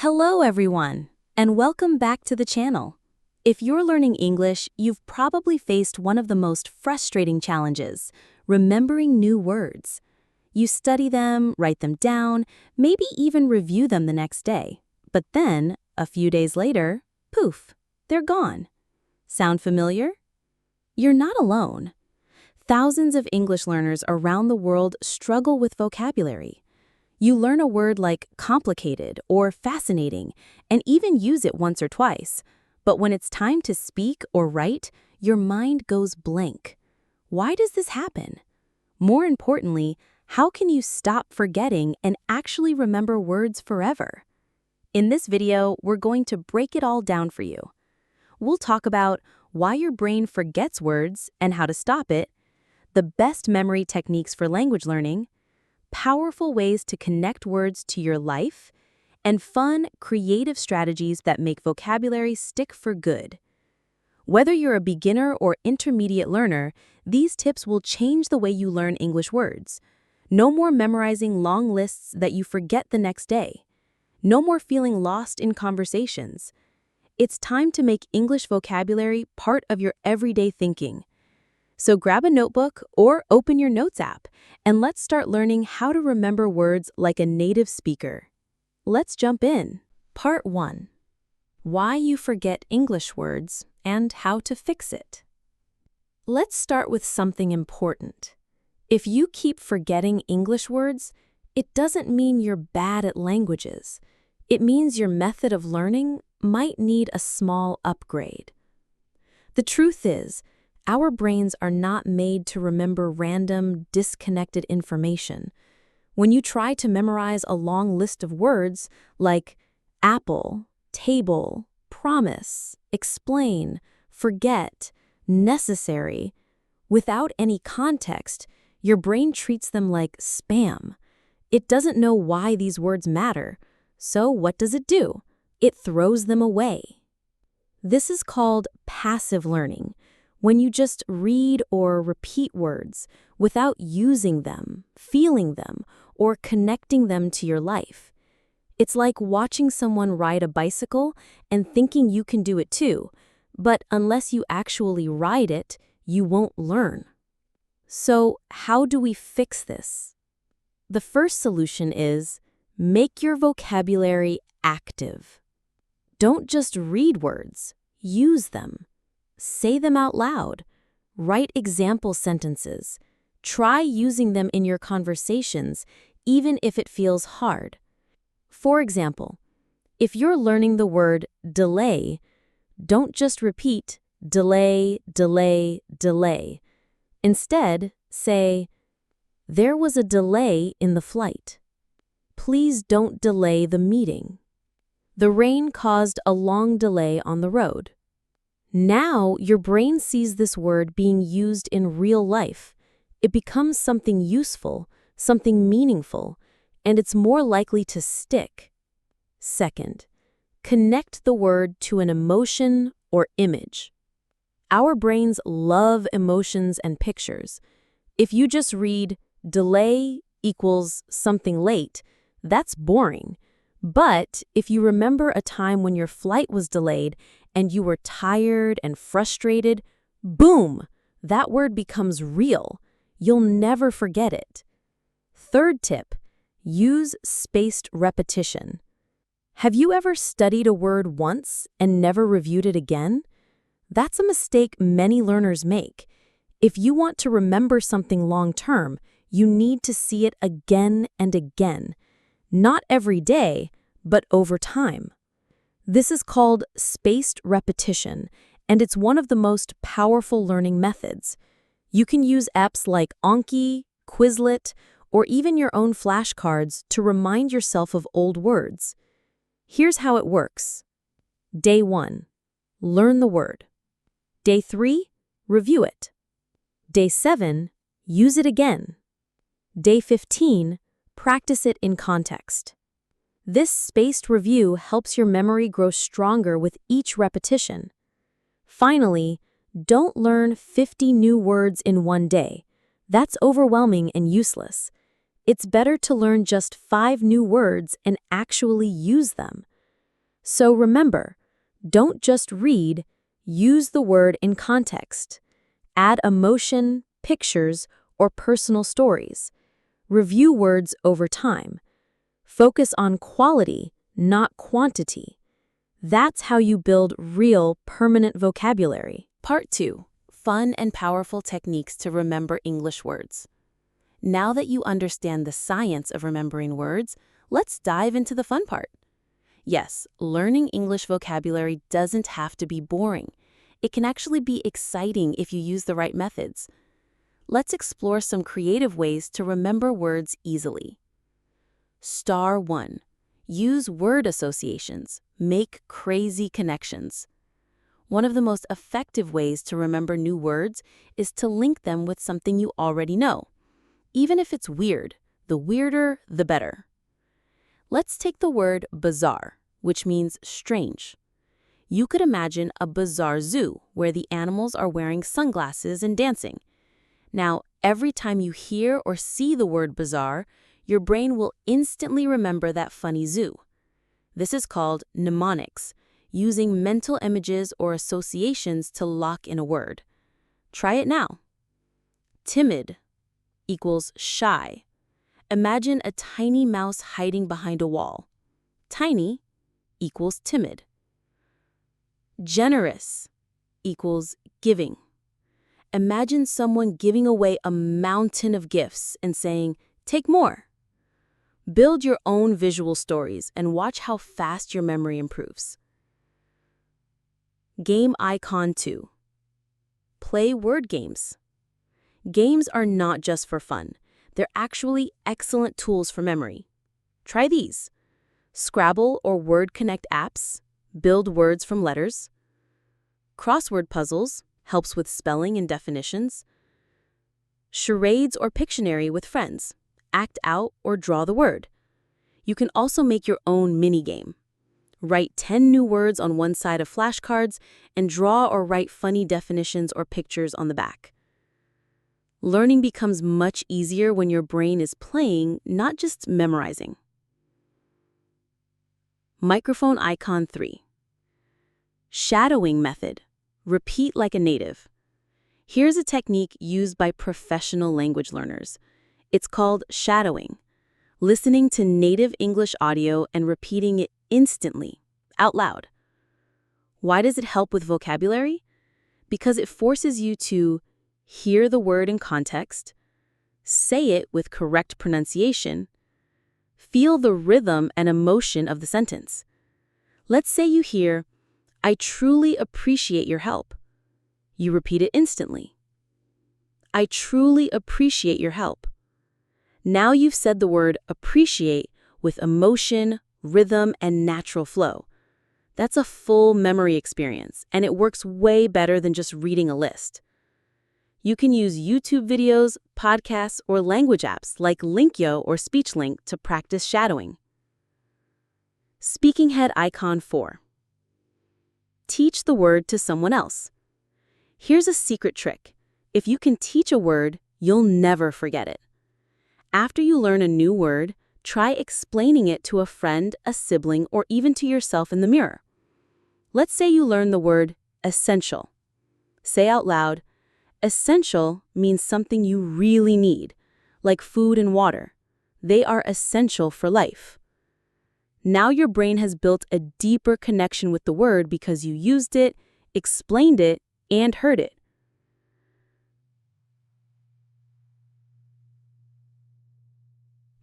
Hello everyone, and welcome back to the channel. If you're learning English, you've probably faced one of the most frustrating challenges, remembering new words. You study them, write them down, maybe even review them the next day. But then, a few days later, poof, they're gone. Sound familiar? You're not alone. Thousands of English learners around the world struggle with vocabulary. You learn a word like complicated or fascinating and even use it once or twice. But when it's time to speak or write, your mind goes blank. Why does this happen? More importantly, how can you stop forgetting and actually remember words forever? In this video, we're going to break it all down for you. We'll talk about why your brain forgets words and how to stop it, the best memory techniques for language learning, powerful ways to connect words to your life, and fun, creative strategies that make vocabulary stick for good. Whether you're a beginner or intermediate learner, these tips will change the way you learn English words. No more memorizing long lists that you forget the next day. No more feeling lost in conversations. It's time to make English vocabulary part of your everyday thinking. So grab a notebook or open your notes app, and let's start learning how to remember words like a native speaker. Let's jump in. Part 1. Why you forget English words and how to fix it. Let's start with something important. If you keep forgetting English words, it doesn't mean you're bad at languages. It means your method of learning might need a small upgrade. The truth is, our brains are not made to remember random, disconnected information. When you try to memorize a long list of words like apple, table, promise, explain, forget, necessary, without any context, your brain treats them like spam. It doesn't know why these words matter, so what does it do? It throws them away. This is called passive learning, when you just read or repeat words without using them, feeling them, or connecting them to your life. It's like watching someone ride a bicycle and thinking you can do it too, but unless you actually ride it, you won't learn. So, how do we fix this? The first solution is make your vocabulary active. Don't just read words, use them. Say them out loud. Write example sentences. Try using them in your conversations, even if it feels hard. For example, if you're learning the word delay, don't just repeat delay, delay, delay. Instead, say, "There was a delay in the flight. Please don't delay the meeting. The rain caused a long delay on the road." Now, your brain sees this word being used in real life. It becomes something useful, something meaningful, and it's more likely to stick. Second, connect the word to an emotion or image. Our brains love emotions and pictures. If you just read delay equals something late, that's boring. But if you remember a time when your flight was delayed and you were tired and frustrated, boom, that word becomes real. You'll never forget it. Third tip, use spaced repetition. Have you ever studied a word once and never reviewed it again? That's a mistake many learners make. If you want to remember something long-term, you need to see it again and again. Not every day, but over time. This is called spaced repetition, and it's one of the most powerful learning methods. You can use apps like Anki, Quizlet, or even your own flashcards to remind yourself of old words. Here's how it works. Day 1, learn the word. Day 3, review it. Day 7, use it again. Day 15, practice it in context. This spaced review helps your memory grow stronger with each repetition. Finally, don't learn 50 new words in one day. That's overwhelming and useless. It's better to learn just 5 new words and actually use them. So remember, don't just read, use the word in context. Add emotion, pictures, or personal stories. Review words over time. Focus on quality, not quantity. That's how you build real, permanent vocabulary. Part 2. Fun and powerful techniques to remember English words. Now that you understand the science of remembering words, let's dive into the fun part. Yes, learning English vocabulary doesn't have to be boring. It can actually be exciting if you use the right methods. Let's explore some creative ways to remember words easily. Star 1. Use word associations. Make crazy connections. One of the most effective ways to remember new words is to link them with something you already know. Even if it's weird, the weirder, the better. Let's take the word bizarre, which means strange. You could imagine a bizarre zoo where the animals are wearing sunglasses and dancing. Now, every time you hear or see the word bizarre, your brain will instantly remember that funny zoo. This is called mnemonics, using mental images or associations to lock in a word. Try it now. Timid equals shy. Imagine a tiny mouse hiding behind a wall. Tiny equals timid. Generous equals giving. Imagine someone giving away a mountain of gifts and saying, "Take more." Build your own visual stories and watch how fast your memory improves. Game icon 2. Play word games. Games are not just for fun. They're actually excellent tools for memory. Try these. Scrabble or Word Connect apps. Build words from letters. Crossword puzzles helps with spelling and definitions. Charades or Pictionary with friends. Act out or draw the word. You can also make your own mini-game. Write 10 new words on one side of flashcards and draw or write funny definitions or pictures on the back. Learning becomes much easier when your brain is playing, not just memorizing. Microphone icon 3. Shadowing method. Repeat like a native. Here's a technique used by professional language learners. It's called shadowing. Listening to native English audio and repeating it instantly, out loud. Why does it help with vocabulary? Because it forces you to hear the word in context, say it with correct pronunciation, feel the rhythm and emotion of the sentence. Let's say you hear, "I truly appreciate your help." You repeat it instantly. "I truly appreciate your help." Now you've said the word appreciate with emotion, rhythm, and natural flow. That's a full memory experience, and it works way better than just reading a list. You can use YouTube videos, podcasts, or language apps like Linkyo or SpeechLink to practice shadowing. Speaking head icon 4. Teach the word to someone else. Here's a secret trick. If you can teach a word, you'll never forget it. After you learn a new word, try explaining it to a friend, a sibling, or even to yourself in the mirror. Let's say you learn the word essential. Say out loud, "Essential" means something you really need, like food and water. They are essential for life. Now your brain has built a deeper connection with the word because you used it, explained it, and heard it.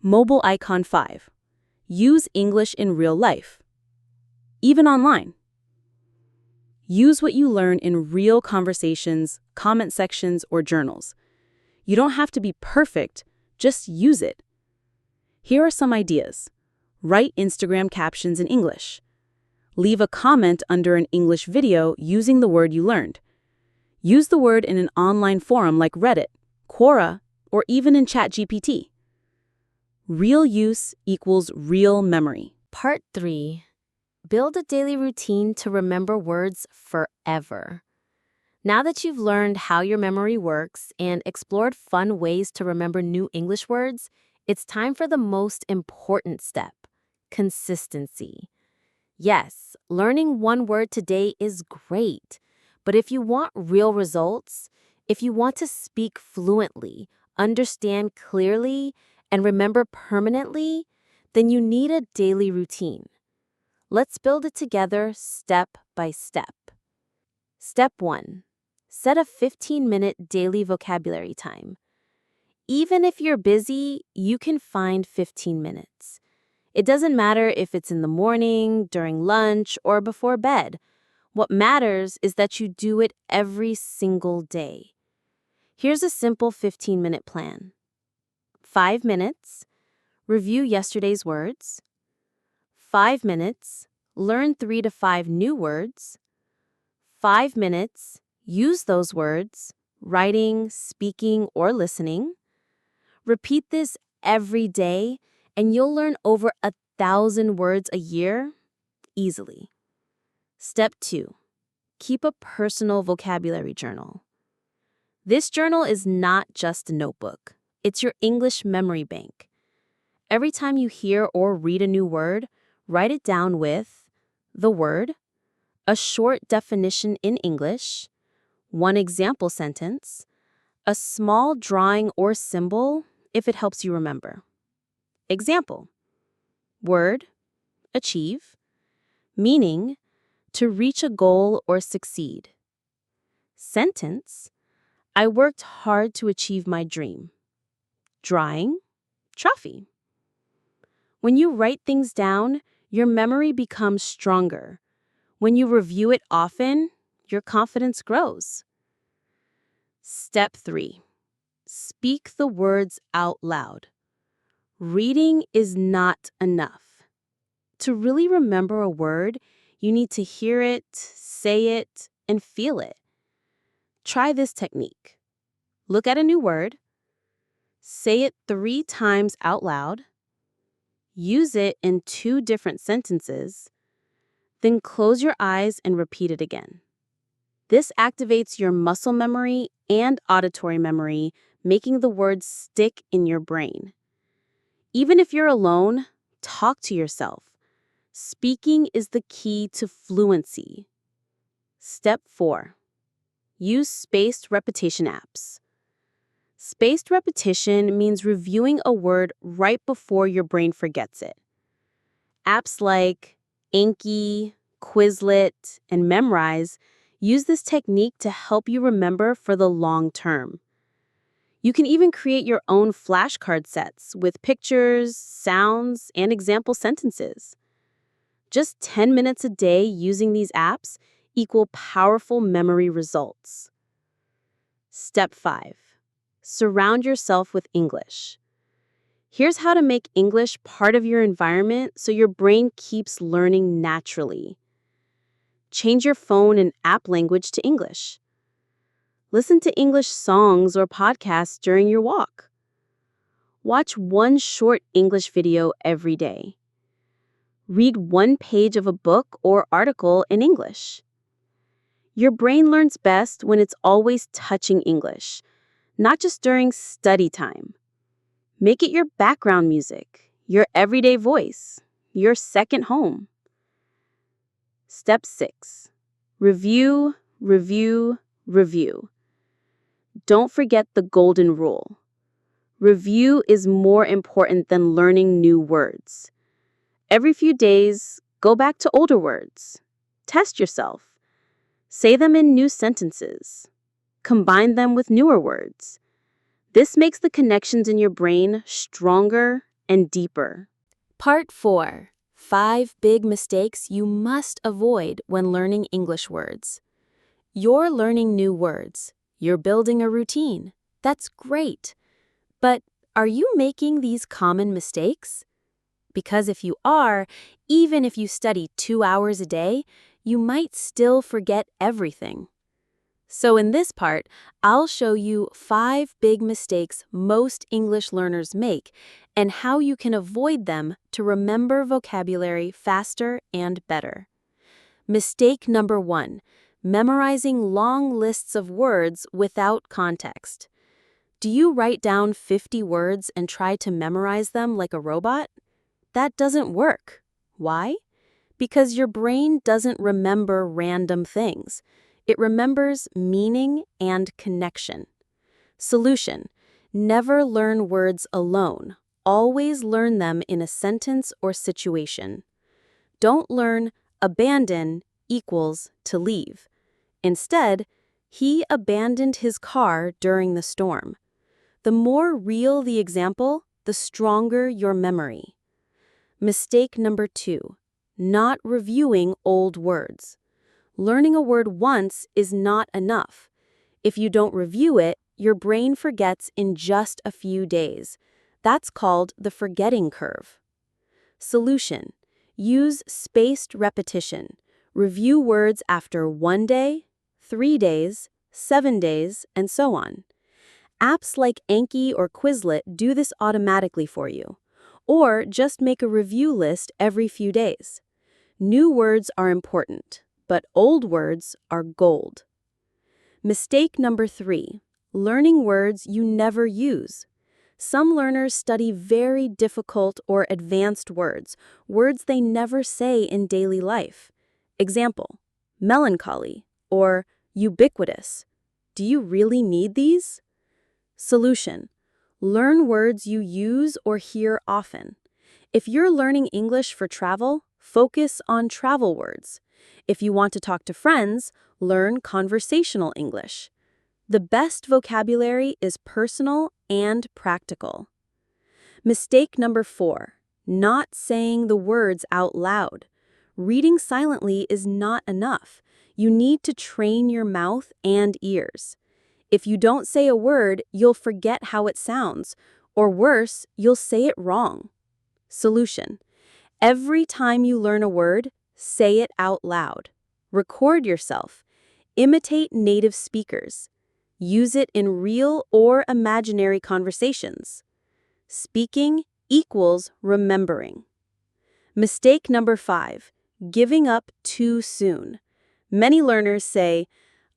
Mobile icon 5. Use English in real life, even online. Use what you learn in real conversations, comment sections, or journals. You don't have to be perfect, just use it. Here are some ideas. Write Instagram captions in English. Leave a comment under an English video using the word you learned. Use the word in an online forum like Reddit, Quora, or even in ChatGPT. Real use equals real memory. Part 3. Build a daily routine to remember words forever. Now that you've learned how your memory works and explored fun ways to remember new English words, it's time for the most important step: consistency. Yes, Learning one word today is great, but if you want real results, if you want to speak fluently, understand clearly, and remember permanently, then you need a daily routine. Let's build it together step by step. Step 1. Set a 15-minute daily vocabulary time. Even if you're busy, you can find 15 minutes. It doesn't matter if it's in the morning, during lunch, or before bed. What matters is that you do it every single day. Here's a simple 15-minute plan. 5 minutes, review yesterday's words. 5 minutes, learn 3 to 5 new words. 5 minutes, use those words, writing, speaking, or listening. Repeat this every day, and you'll learn over 1,000 words a year easily. Step 2. Keep a personal vocabulary journal. This journal is not just a notebook. It's your English memory bank. Every time you hear or read a new word, write it down with the word, a short definition in English, one example sentence, a small drawing or symbol if it helps you remember. Example: word, achieve, meaning, to reach a goal or succeed. Sentence: I worked hard to achieve my dream. Drawing, trophy. When you write things down, your memory becomes stronger. When you review it often, your confidence grows. Step 3. Speak the words out loud. Reading is not enough. To really remember a word, you need to hear it, say it, and feel it. Try this technique. Look at a new word, say it 3 times out loud, use it in 2 different sentences, then close your eyes and repeat it again. This activates your muscle memory and auditory memory, making the words stick in your brain. Even if you're alone, talk to yourself. Speaking is the key to fluency. Step 4. Use spaced repetition apps. Spaced repetition means reviewing a word right before your brain forgets it. Apps like Anki, Quizlet, and Memrise use this technique to help you remember for the long term. You can even create your own flashcard sets with pictures, sounds, and example sentences. Just 10 minutes a day using these apps equal powerful memory results. Step 5. Surround yourself with English. Here's how to make English part of your environment so your brain keeps learning naturally. Change your phone and app language to English. Listen to English songs or podcasts during your walk. Watch one short English video every day. Read one page of a book or article in English. Your brain learns best when it's always touching English, not just during study time. Make it your background music, your everyday voice, your second home. Step 6. Review, review, review. Don't forget the golden rule. Review is more important than learning new words. Every few days, go back to older words. Test yourself. Say them in new sentences. Combine them with newer words. This makes the connections in your brain stronger and deeper. Part 4. 5 big mistakes you must avoid when learning English words. You're learning new words. You're building a routine. That's great. But are you making these common mistakes? Because if you are, even if you study 2 hours a day, you might still forget everything. So in this part, I'll show you 5 big mistakes most English learners make and how you can avoid them to remember vocabulary faster and better. Mistake number 1, memorizing long lists of words without context. Do you write down 50 words and try to memorize them like a robot? That doesn't work. Why? Because your brain doesn't remember random things. It remembers meaning and connection. Solution: never learn words alone. Always learn them in a sentence or situation. Don't learn abandon equals to leave. Instead, he abandoned his car during the storm. The more real the example, the stronger your memory. Mistake number 2, not reviewing old words. Learning a word once is not enough. If you don't review it, your brain forgets in just a few days. That's called the forgetting curve. Solution: use spaced repetition. Review words after 1 day, 3 days, 7 days, and so on. Apps like Anki or Quizlet do this automatically for you. Or just make a review list every few days. New words are important, but old words are gold. Mistake number 3, learning words you never use. Some learners study very difficult or advanced words they never say in daily life. Example: melancholy or ubiquitous. Do you really need these? Solution: learn words you use or hear often. If you're learning English for travel, focus on travel words. If you want to talk to friends, learn conversational English. The best vocabulary is personal and practical. Mistake number 4, not saying the words out loud. Reading silently is not enough. You need to train your mouth and ears. If you don't say a word, you'll forget how it sounds, or worse, you'll say it wrong. Solution: every time you learn a word, say it out loud. Record yourself. Imitate native speakers. Use it in real or imaginary conversations. Speaking equals remembering. Mistake number 5, giving up too soon. Many learners say,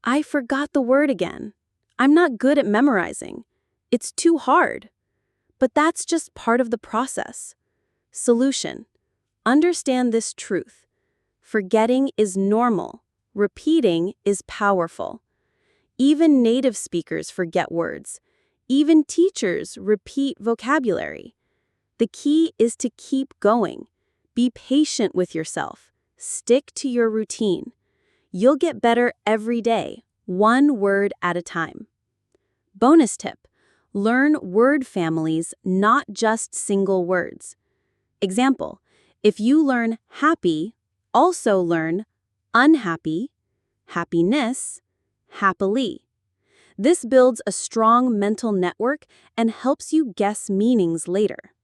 "I forgot the word again. I'm not good at memorizing. It's too hard." But that's just part of the process. Solution: understand this truth. Forgetting is normal. Repeating is powerful. Even native speakers forget words. Even teachers repeat vocabulary. The key is to keep going. Be patient with yourself. Stick to your routine. You'll get better every day, one word at a time. Bonus tip: learn word families, not just single words. Example: if you learn happy, also learn unhappy, happiness, happily. This builds a strong mental network and helps you guess meanings later.